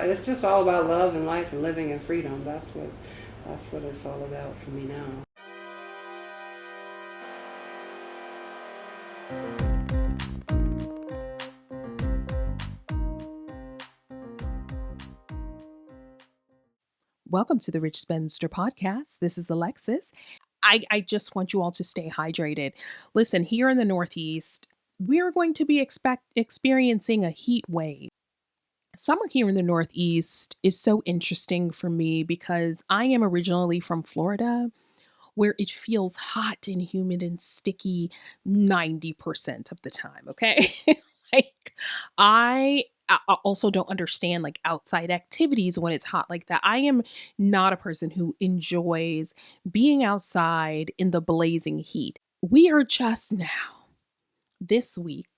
It's just all about love and life and living in freedom. That's what it's all about for me now. Welcome to the Rich Spinster Podcast. This is Alexis. I just want you all to stay hydrated. Listen, here in the Northeast, we are going to be experiencing a heat wave. Summer here in the Northeast is so interesting for me because I am originally from Florida, where it feels hot and humid and sticky 90% of the time, okay? Like I also don't understand like outside activities when it's hot like that. I am not a person who enjoys being outside in the blazing heat. We are just now this week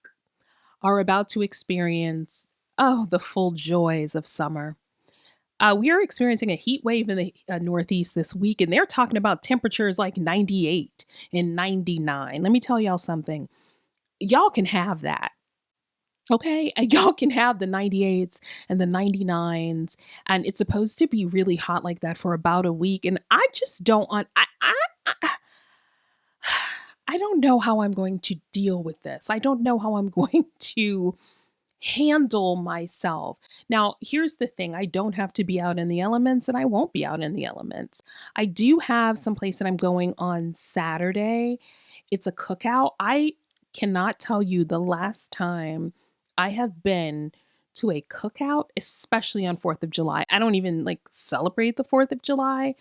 are about to experience the full joys of summer. We are experiencing a heat wave in the Northeast this week, and they're talking about temperatures like 98 and 99. Let me tell y'all something. Y'all can have that. Okay, and y'all can have the 98s and the 99s, and it's supposed to be really hot like that for about a week. And I just don't want. I don't know how I'm going to deal with this. I don't know how I'm going to handle myself. Now, here's the thing. I don't have to be out in the elements, and I won't be out in the elements. I do have some place that I'm going on Saturday. It's a cookout. I cannot tell you the last time I have been to a cookout, especially on 4th of July. I don't even like celebrate the 4th of July,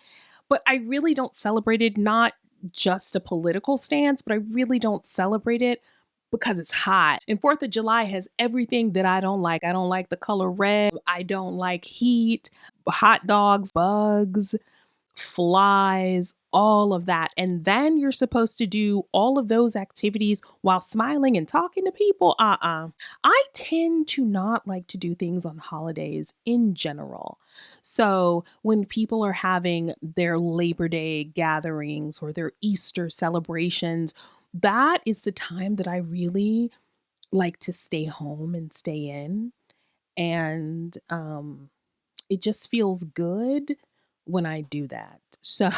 but I really don't celebrate it, not just a political stance, but I really don't celebrate it because it's hot. And 4th of July has everything that I don't like. I don't like the color red. I don't like heat, hot dogs, bugs, flies, all of that. And then you're supposed to do all of those activities while smiling and talking to people. I tend to not like to do things on holidays in general. So when people are having their Labor Day gatherings or their Easter celebrations, that is the time that I really like to stay home and stay in. And it just feels good when I do that. So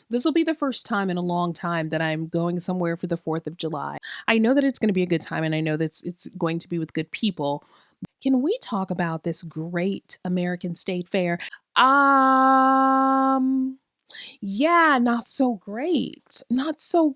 this will be the first time in a long time that I'm going somewhere for the 4th of July. I know that it's going to be a good time, and I know that it's going to be with good people. Can we talk about this great American state fair? Yeah, not so great. Not so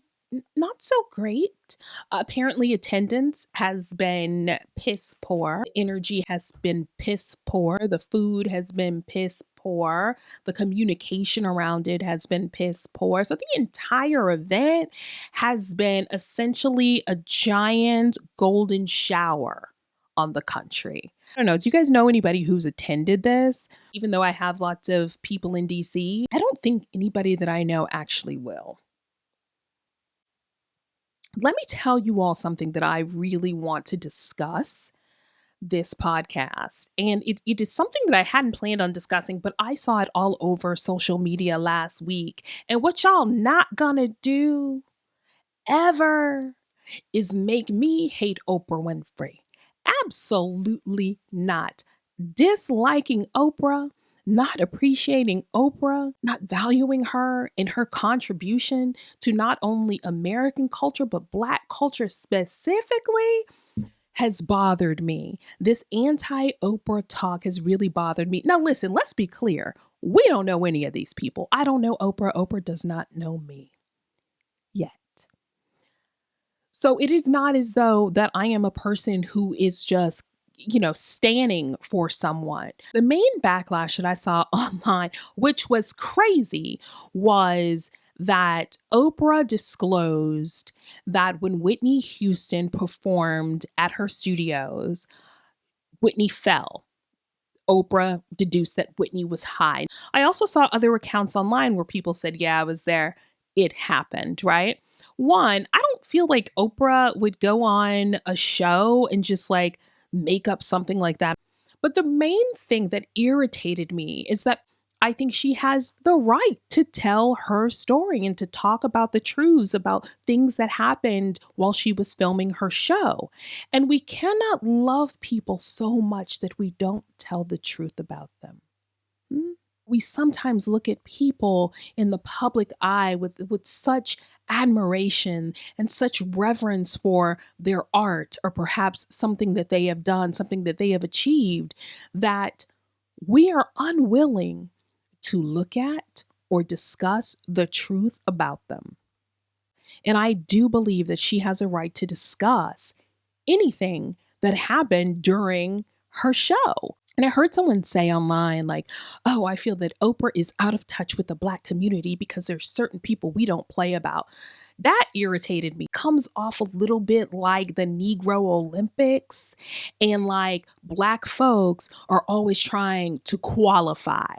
great. Apparently attendance has been piss poor. Energy has been piss poor. The food has been piss poor. The communication around it has been piss poor. So the entire event has been essentially a giant golden shower on the country. I don't know. Do you guys know anybody who's attended this? Even though I have lots of people in DC, I don't think anybody that I know actually will. Let me tell you all something that I really want to discuss this podcast. And it is something that I hadn't planned on discussing, but I saw it all over social media last week. And what y'all not gonna do ever is make me hate Oprah Winfrey. Absolutely not. Disliking Oprah, not appreciating Oprah, not valuing her and her contribution to not only American culture, but Black culture specifically has bothered me. This anti-Oprah talk has really bothered me. Now, listen, let's be clear. We don't know any of these people. I don't know Oprah. Oprah does not know me yet. So it is not as though that I am a person who is just standing for someone. The main backlash that I saw online, which was crazy, was that Oprah disclosed that when Whitney Houston performed at her studios, Whitney fell. Oprah deduced that Whitney was high. I also saw other accounts online where people said, yeah, I was there. It happened, right? One, I don't feel like Oprah would go on a show and just like make up something like that. But the main thing that irritated me is that I think she has the right to tell her story and to talk about the truths about things that happened while she was filming her show. And we cannot love people so much that we don't tell the truth about them. Hmm? We sometimes look at people in the public eye with such admiration and such reverence for their art, or perhaps something that they have done, something that they have achieved, that we are unwilling to look at or discuss the truth about them. And I do believe that she has a right to discuss anything that happened during her show. And I heard someone say online, like, oh, I feel that Oprah is out of touch with the Black community because there's certain people we don't play about. That irritated me. Comes off a little bit like the Negro Olympics, and like Black folks are always trying to qualify.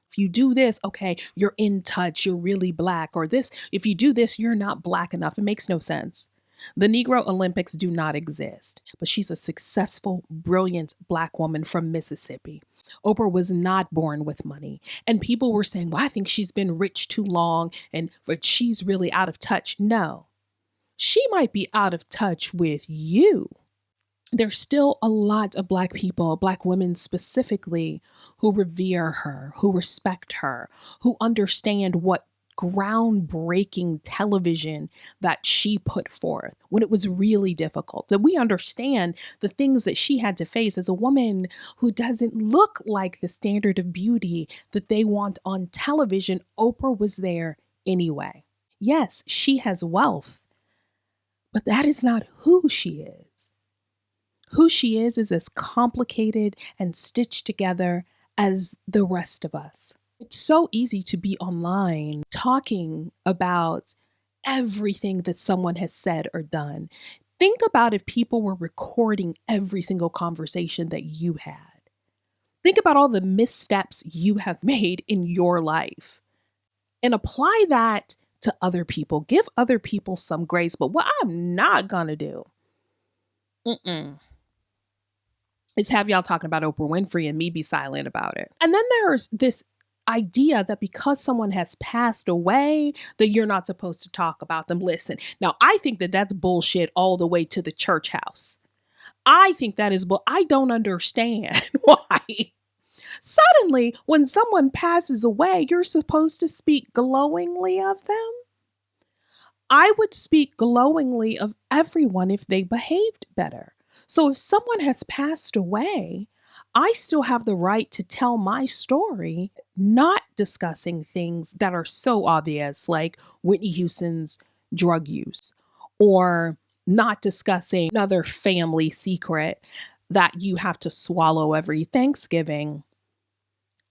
If you do this, okay, you're in touch, you're really Black, or this, if you do this, you're not Black enough. It makes no sense. The Negro Olympics do not exist, but she's a successful, brilliant Black woman from Mississippi. Oprah was not born with money. And people were saying, well, I think she's been rich too long but she's really out of touch. No, she might be out of touch with you. There's still a lot of Black people, Black women specifically, who revere her, who respect her, who understand what groundbreaking television that she put forth when it was really difficult. That we understand the things that she had to face as a woman who doesn't look like the standard of beauty that they want on television. Oprah was there anyway. Yes, she has wealth, but that is not who she is. Who she is as complicated and stitched together as the rest of us. It's so easy to be online talking about everything that someone has said or done. Think about if people were recording every single conversation that you had. Think about all the missteps you have made in your life and apply that to other people. Give other people some grace. But what I'm not going to do is have y'all talking about Oprah Winfrey and me be silent about it. And then there's this idea that because someone has passed away, that you're not supposed to talk about them. Listen, now I think that that's bullshit all the way to the church house. I think that is, I don't understand why. Suddenly, when someone passes away, you're supposed to speak glowingly of them. I would speak glowingly of everyone if they behaved better. So if someone has passed away, I still have the right to tell my story, not discussing things that are so obvious, like Whitney Houston's drug use, or not discussing another family secret that you have to swallow every Thanksgiving.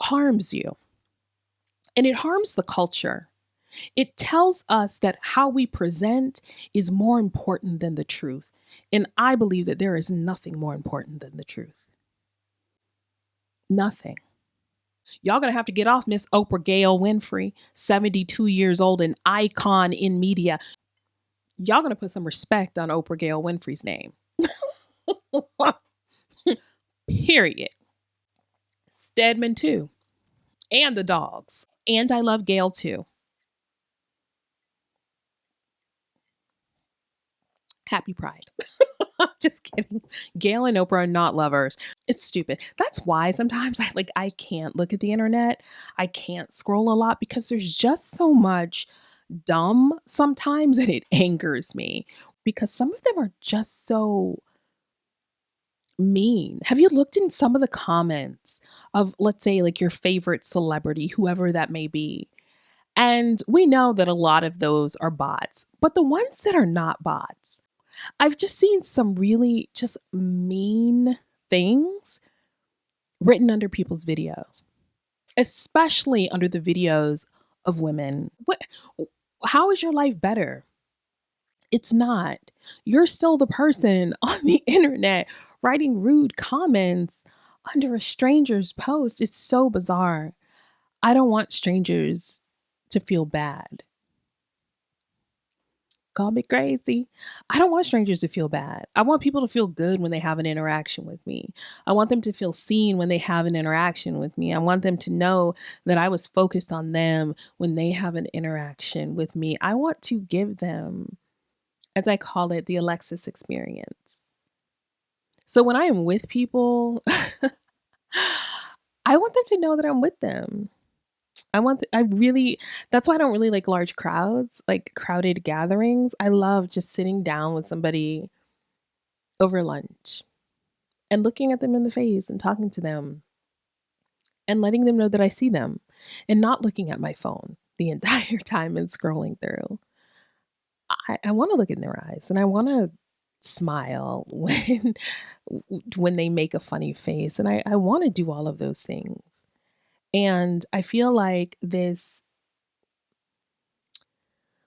Harms you. And it harms the culture. It tells us that how we present is more important than the truth. And I believe that there is nothing more important than the truth. Nothing. Y'all gonna have to get off Miss Oprah Gail Winfrey, 72 years old, an icon in media. Y'all gonna put some respect on Oprah Gail Winfrey's name. Period. Stedman too. And the dogs. And I love Gail too. Happy Pride. Just kidding. Gail and Oprah are not lovers. It's stupid. That's why sometimes I can't look at the internet. I can't scroll a lot because there's just so much dumb sometimes that it angers me because some of them are just so mean. Have you looked in some of the comments of, let's say, like your favorite celebrity, whoever that may be? And we know that a lot of those are bots, but the ones that are not bots, I've just seen some really just mean things written under people's videos, especially under the videos of women. How is your life better? It's not. You're still the person on the internet writing rude comments under a stranger's post. It's so bizarre. I don't want strangers to feel bad. Call me crazy. I don't want strangers to feel bad. I want people to feel good when they have an interaction with me. I want them to feel seen when they have an interaction with me. I want them to know that I was focused on them when they have an interaction with me. I want to give them, as I call it, the Alexis experience. So when I am with people, I want them to know that I'm with them. That's why I don't really like large crowds, like crowded gatherings. I love just sitting down with somebody over lunch and looking at them in the face and talking to them and letting them know that I see them and not looking at my phone the entire time and scrolling through. I want to look in their eyes and I want to smile when they make a funny face. And I want to do all of those things. And I feel like this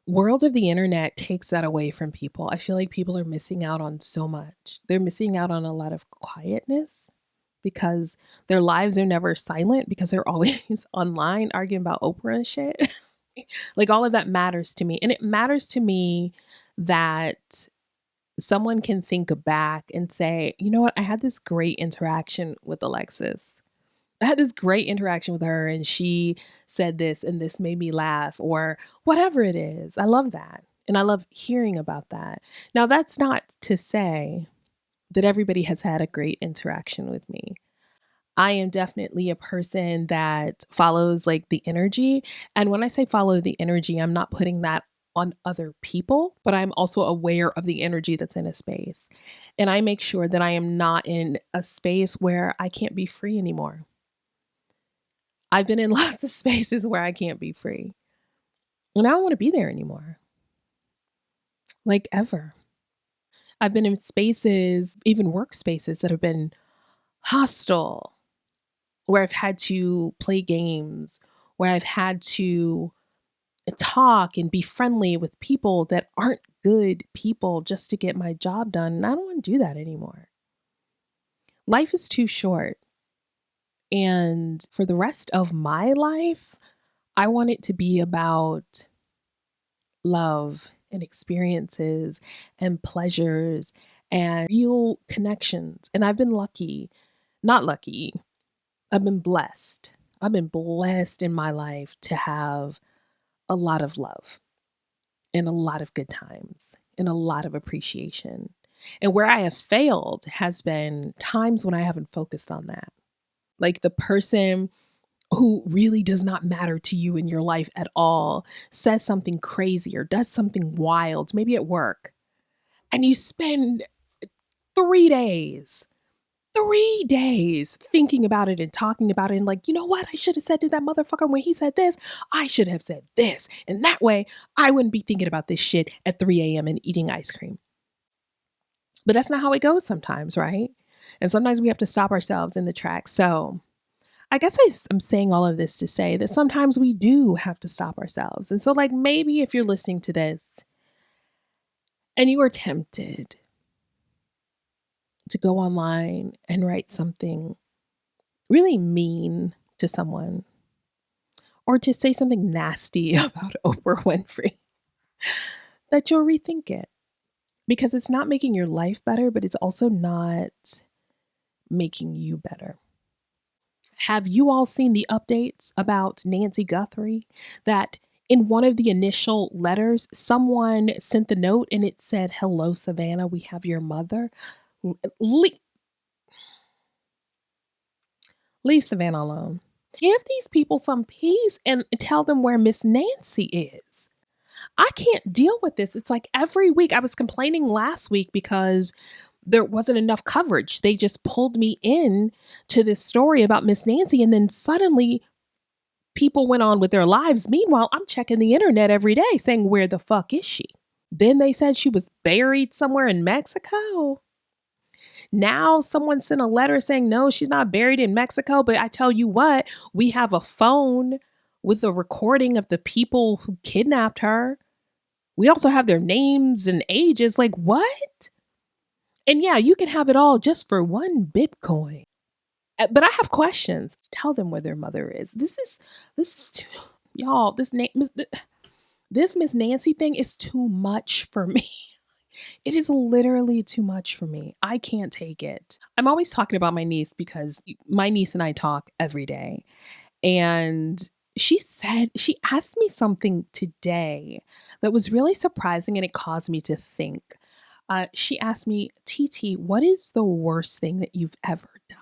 world of the internet takes that away from people. I feel like people are missing out on so much. They're missing out on a lot of quietness because their lives are never silent because they're always online arguing about Oprah and shit. Like all of that matters to me. And it matters to me that someone can think back and say, you know what? I had this great interaction with Alexis. I had this great interaction with her and she said this and this made me laugh or whatever it is. I love that. And I love hearing about that. Now, that's not to say that everybody has had a great interaction with me. I am definitely a person that follows like the energy. And when I say follow the energy, I'm not putting that on other people, but I'm also aware of the energy that's in a space. And I make sure that I am not in a space where I can't be free anymore. I've been in lots of spaces where I can't be free. And I don't want to be there anymore. Like ever. I've been in spaces, even workspaces that have been hostile, where I've had to play games, where I've had to talk and be friendly with people that aren't good people just to get my job done. And I don't want to do that anymore. Life is too short. And for the rest of my life, I want it to be about love and experiences and pleasures and real connections. And I've been not lucky, I've been blessed. I've been blessed in my life to have a lot of love and a lot of good times and a lot of appreciation. And where I have failed has been times when I haven't focused on that. Like the person who really does not matter to you in your life at all says something crazy or does something wild, maybe at work, and you spend 3 days 3 days thinking about it and talking about it and like, you know what I should have said to that motherfucker when he said this? I should have said this. And that way I wouldn't be thinking about this shit at 3 a.m. and eating ice cream. But that's not how it goes sometimes, right? And sometimes we have to stop ourselves in the tracks. So I guess I'm saying all of this to say that sometimes we do have to stop ourselves. And so like maybe if you're listening to this and you are tempted to go online and write something really mean to someone or to say something nasty about Oprah Winfrey, that you'll rethink it because it's not making your life better, but it's also not making you better. Have you all seen the updates about Nancy Guthrie that in one of the initial letters, someone sent the note and it said, "Hello, Savannah, we have your mother." Leave Savannah alone. Give these people some peace and tell them where Miss Nancy is. I can't deal with this. It's like every week. I was complaining last week because there wasn't enough coverage. They just pulled me in to this story about Miss Nancy and then suddenly people went on with their lives. Meanwhile, I'm checking the internet every day saying, where the fuck is she? Then they said she was buried somewhere in Mexico. Now someone sent a letter saying, no, she's not buried in Mexico. But I tell you what, we have a phone with a recording of the people who kidnapped her. We also have their names and ages. Like what? And yeah, you can have it all just for one Bitcoin. But I have questions. Tell them where their mother is. This is too, y'all, this name is, This Miss Nancy thing is too much for me. It is literally too much for me. I can't take it. I'm always talking about my niece because my niece and I talk every day. And she asked me something today that was really surprising and it caused me to think. She asked me, TT, what is the worst thing that you've ever done?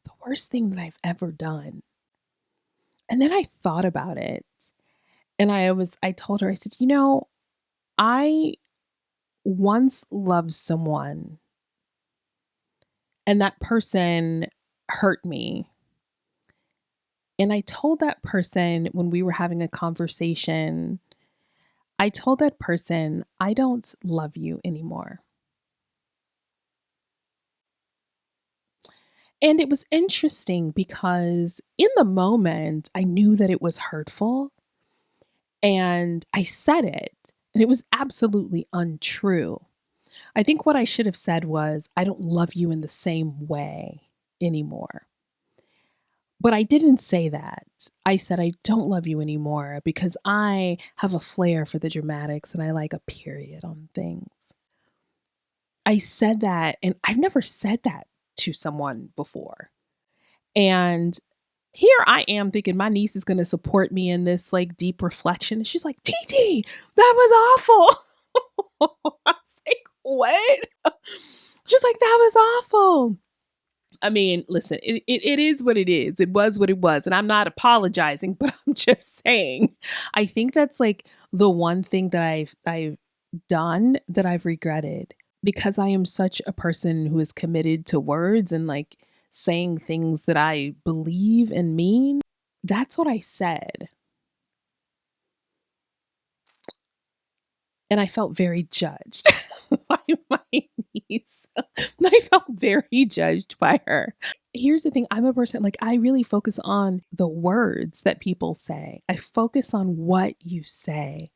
The worst thing that I've ever done. And then I thought about it and I told her, I said, I once loved someone and that person hurt me. And I told that person when we were having a conversation, I told that person, I don't love you anymore. And it was interesting because in the moment, I knew that it was hurtful and I said it, and it was absolutely untrue. I think what I should have said was, I don't love you in the same way anymore. But I didn't say that. I said, I don't love you anymore because I have a flair for the dramatics and I like a period on things. I said that, and I've never said that to someone before. And here I am thinking my niece is going to support me in this like deep reflection. And she's like, TT, that was awful. I was like, what? She's like, that was awful. I mean, listen, it is what it is. It was what it was. And I'm not apologizing, but I'm just saying, I think that's like the one thing that I've done that I've regretted because I am such a person who is committed to words and like saying things that I believe and mean. That's what I said. And I felt very judged by my niece. I felt very judged by her. Here's the thing, I'm a person, like, I really focus on the words that people say. I focus on what you say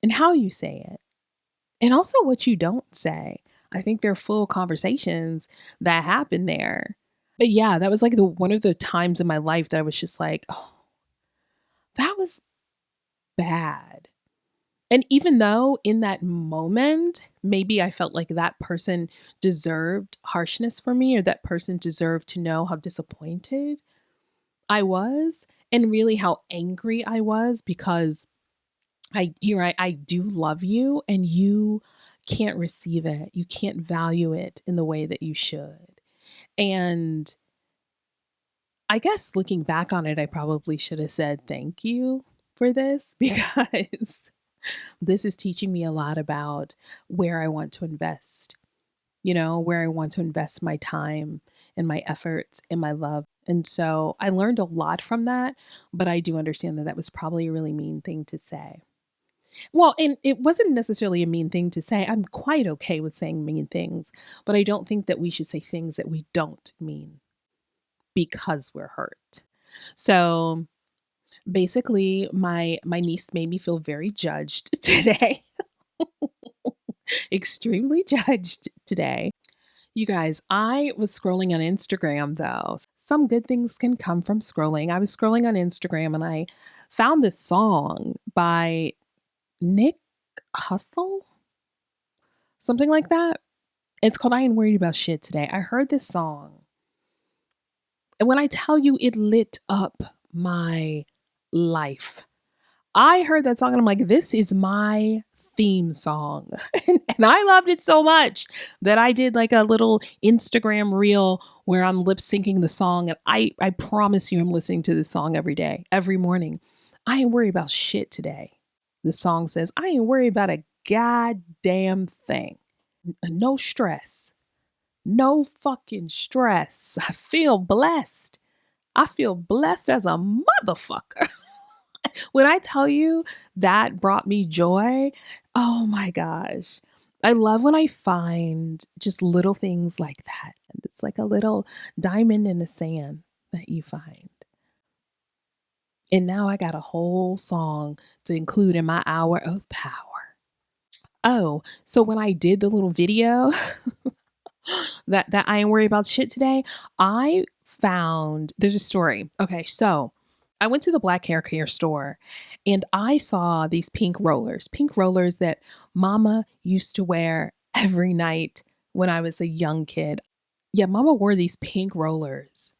and how you say it, and also what you don't say. I think there are full conversations that happen there. But yeah, that was like the one of the times in my life that I was just like, oh, that was bad. And even though in that moment, maybe I felt like that person deserved harshness for me, or that person deserved to know how disappointed I was and really how angry I was because I do love you and you can't receive it. You can't value it in the way that you should. And I guess looking back on it, I probably should have said thank you for this because this is teaching me a lot about where I want to invest, where I want to invest my time and my efforts and my love. And so I learned a lot from that, but I do understand that that was probably a really mean thing to say. Well, and it wasn't necessarily a mean thing to say. I'm quite okay with saying mean things, but I don't think that we should say things that we don't mean because we're hurt. So basically, my niece made me feel very judged today. Extremely judged today. You guys, I was scrolling on Instagram though. Some good things can come from scrolling. I was scrolling on Instagram and I found this song by Nick Hustle, something like that. It's called I Ain't Worried About Shit Today. I heard this song. And when I tell you it lit up my life, I heard that song and I'm like, this is my theme song. And I loved it so much that I did like a little Instagram reel where I'm lip syncing the song. And I promise you, I'm listening to this song every day, every morning. I ain't worried about shit today. The song says, I ain't worried about a goddamn thing. No stress. No fucking stress. I feel blessed. I feel blessed as a motherfucker. When I tell you that brought me joy, oh my gosh. I love when I find just little things like that. And it's like a little diamond in the sand that you find. And now I got a whole song to include in my hour of power. Oh, so when I did the little video that I ain't worried about shit today, I found there's a story. Okay, so I went to the black hair care store and I saw these pink rollers that mama used to wear every night when I was a young kid. Yeah, mama wore these pink rollers.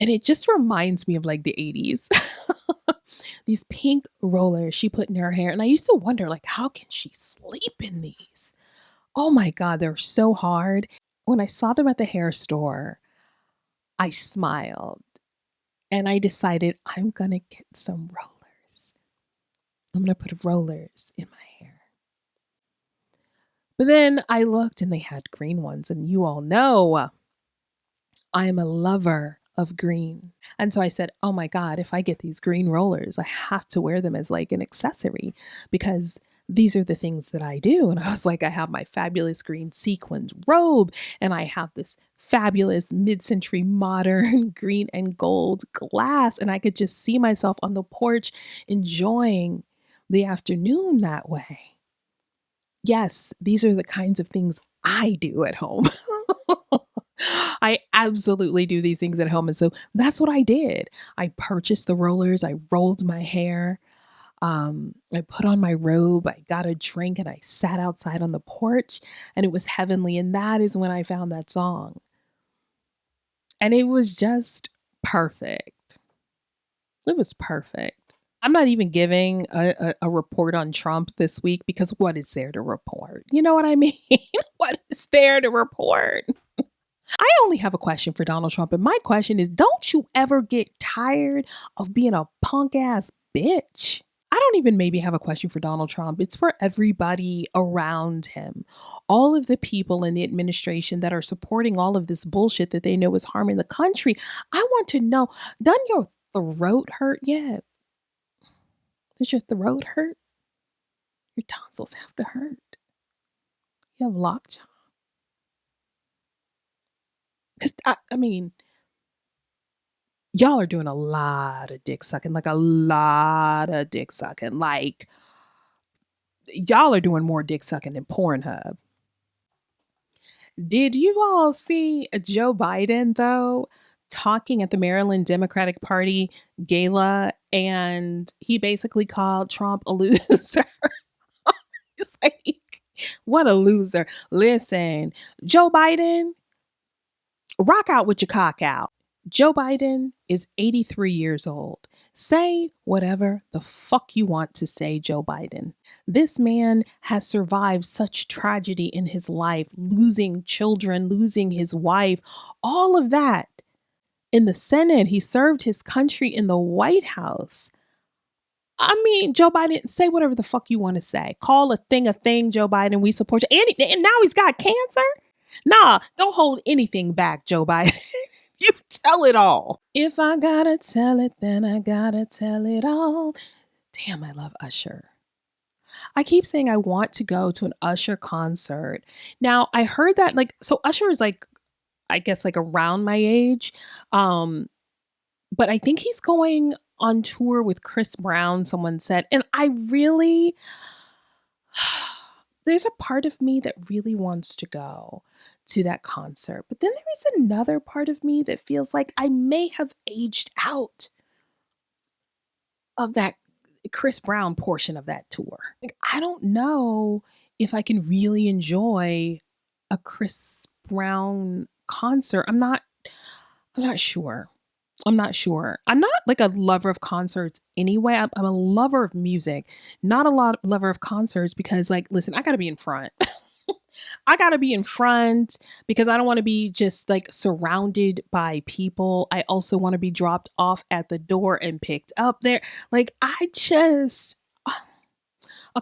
And it just reminds me of like the 80s. These pink rollers she put in her hair. And I used to wonder, like, how can she sleep in these? Oh my God, they're so hard. When I saw them at the hair store, I smiled and I decided I'm going to get some rollers. I'm going to put rollers in my hair. But then I looked and they had green ones. And you all know I am a lover of green. And so I said, oh my God, if I get these green rollers, I have to wear them as like an accessory because these are the things that I do. And I was like, I have my fabulous green sequins robe and I have this fabulous mid-century modern green and gold glass. And I could just see myself on the porch enjoying the afternoon that way. Yes, these are the kinds of things I do at home. I absolutely do these things at home. And so that's what I did. I purchased the rollers. I rolled my hair. I put on my robe. I got a drink and I sat outside on the porch and it was heavenly. And that is when I found that song. And it was just perfect. It was perfect. I'm not even giving a report on Trump this week because what is there to report? You know what I mean? What is there to report? I only have a question for Donald Trump. And my question is, don't you ever get tired of being a punk ass bitch? I don't even maybe have a question for Donald Trump. It's for everybody around him. All of the people in the administration that are supporting all of this bullshit that they know is harming the country. I want to know, doesn't your throat hurt yet? Does your throat hurt? Your tonsils have to hurt. You have lockjaw. Because, I mean, y'all are doing a lot of dick sucking, like a lot of dick sucking. Like, y'all are doing more dick sucking than Pornhub. Did you all see Joe Biden, though, talking at the Maryland Democratic Party gala? And he basically called Trump a loser. He's like, what a loser. Listen, Joe Biden, rock out with your cock out. Joe Biden is 83 years old. Say whatever the fuck you want to say, Joe Biden. This man has survived such tragedy in his life, losing children, losing his wife, all of that. In the Senate, he served his country in the White House. I mean, Joe Biden, say whatever the fuck you want to say. Call a thing, Joe Biden. We support you. And now he's got cancer? Nah, don't hold anything back, Joe Biden. You tell it all. If I gotta tell it, then I gotta tell it all. Damn, I love Usher. I keep saying I want to go to an Usher concert. Now, I heard that, like, so Usher is like, I guess like around my age. But I think he's going on tour with Chris Brown, someone said. And I really, there's a part of me that really wants to go to that concert. But then there is another part of me that feels like I may have aged out of that Chris Brown portion of that tour. Like, I don't know if I can really enjoy a Chris Brown concert. I'm not sure. I'm not sure. I'm not like a lover of concerts anyway. I'm a lover of music, not a lover of concerts because, like, listen, I got to be in front. I got to be in front because I don't want to be just like surrounded by people. I also want to be dropped off at the door and picked up there. Like, a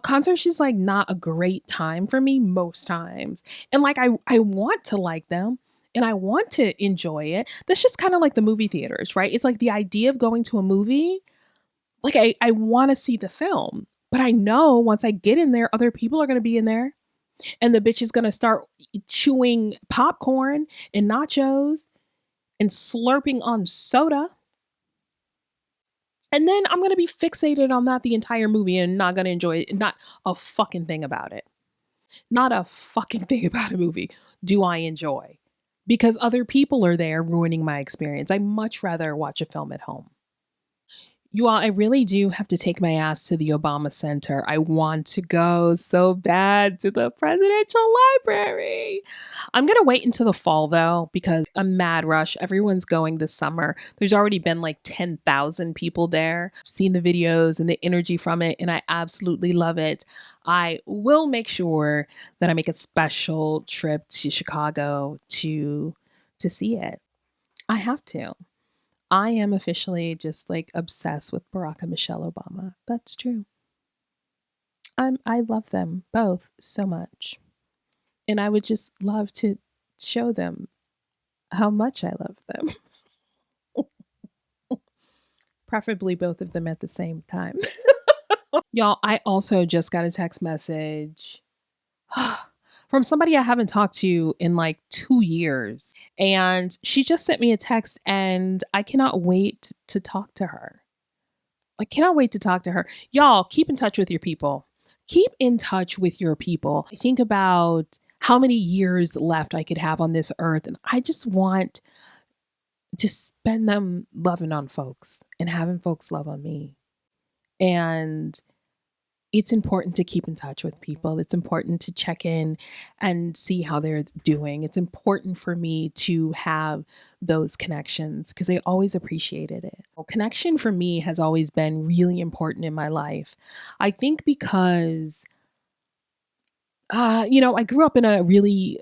concert's just like not a great time for me most times. And like, I want to like them and I want to enjoy it. That's just kind of like the movie theaters, right? It's like the idea of going to a movie. Like, I want to see the film, but I know once I get in there, other people are going to be in there. And the bitch is going to start chewing popcorn and nachos and slurping on soda. And then I'm going to be fixated on that the entire movie and not going to enjoy it. Not a fucking thing about it. Not a fucking thing about a movie do I enjoy. Because other people are there ruining my experience. I much rather watch a film at home. You all, I really do have to take my ass to the Obama Center. I want to go so bad to the presidential library. I'm going to wait until the fall, though, because a mad rush. Everyone's going this summer. There's already been like 10,000 people there. I've seen the videos and the energy from it, and I absolutely love it. I will make sure that I make a special trip to Chicago to see it. I have to. I am officially just like obsessed with Barack and Michelle Obama. That's true. I love them both so much. And I would just love to show them how much I love them. Preferably both of them at the same time. Y'all, I also just got a text message from somebody I haven't talked to in like 2 years. And she just sent me a text and I cannot wait to talk to her. I cannot wait to talk to her. Y'all, keep in touch with your people. Keep in touch with your people. Think about how many years left I could have on this earth. And I just want to spend them loving on folks and having folks love on me. And it's important to keep in touch with people. It's important to check in and see how they're doing. It's important for me to have those connections because I always appreciated it. Well, connection for me has always been really important in my life. I think because, I grew up in a really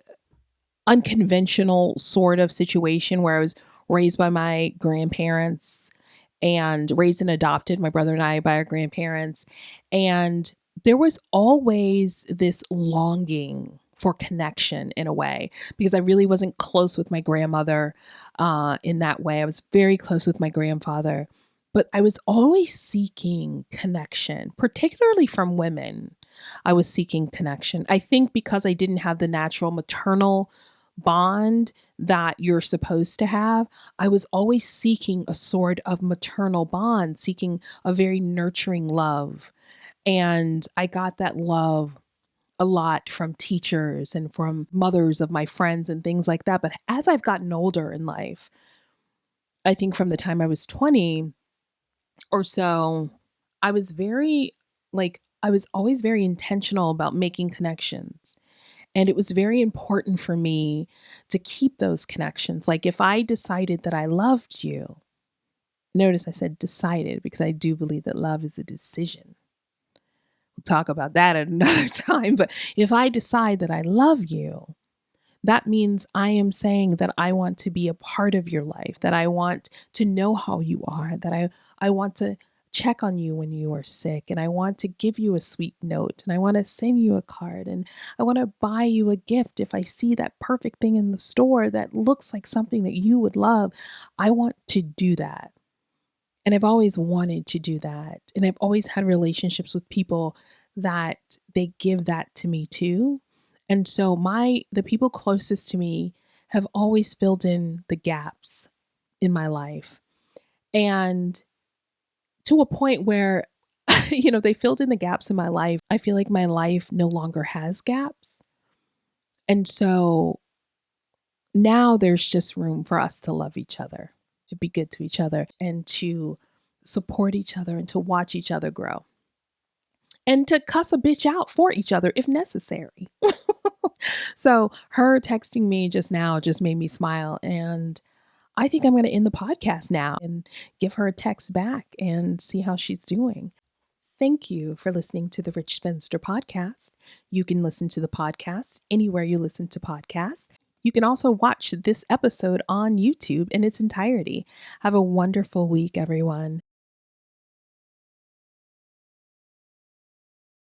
unconventional sort of situation where I was raised by my grandparents and raised and adopted, my brother and I, by our grandparents. And there was always this longing for connection in a way, because I really wasn't close with my grandmother in that way. I was very close with my grandfather, but I was always seeking connection, particularly from women. I was seeking connection. I think because I didn't have the natural maternal bond that you're supposed to have, I was always seeking a sort of maternal bond, seeking a very nurturing love. And I got that love a lot from teachers and from mothers of my friends and things like that. But as I've gotten older in life, I think from the time I was 20 or so, I was I was always very intentional about making connections. And it was very important for me to keep those connections. Like if I decided that I loved you, notice I said decided because I do believe that love is a decision. We'll talk about that at another time. But if I decide that I love you, that means I am saying that I want to be a part of your life, that I want to know how you are, that I want to check on you when you are sick, and I want to give you a sweet note, and I want to send you a card, and I want to buy you a gift if I see that perfect thing in the store that looks like something that you would love. I want to do that. And I've always wanted to do that. And I've always had relationships with people that they give that to me too. And so the people closest to me have always filled in the gaps in my life. And to a point where, they filled in the gaps in my life. I feel like my life no longer has gaps. And so now there's just room for us to love each other, to be good to each other, and to support each other, and to watch each other grow, and to cuss a bitch out for each other if necessary. So her texting me just now just made me smile. And I think I'm going to end the podcast now and give her a text back and see how she's doing. Thank you for listening to the Rich Spinster Podcast. You can listen to the podcast anywhere you listen to podcasts. You can also watch this episode on YouTube in its entirety. Have a wonderful week, everyone.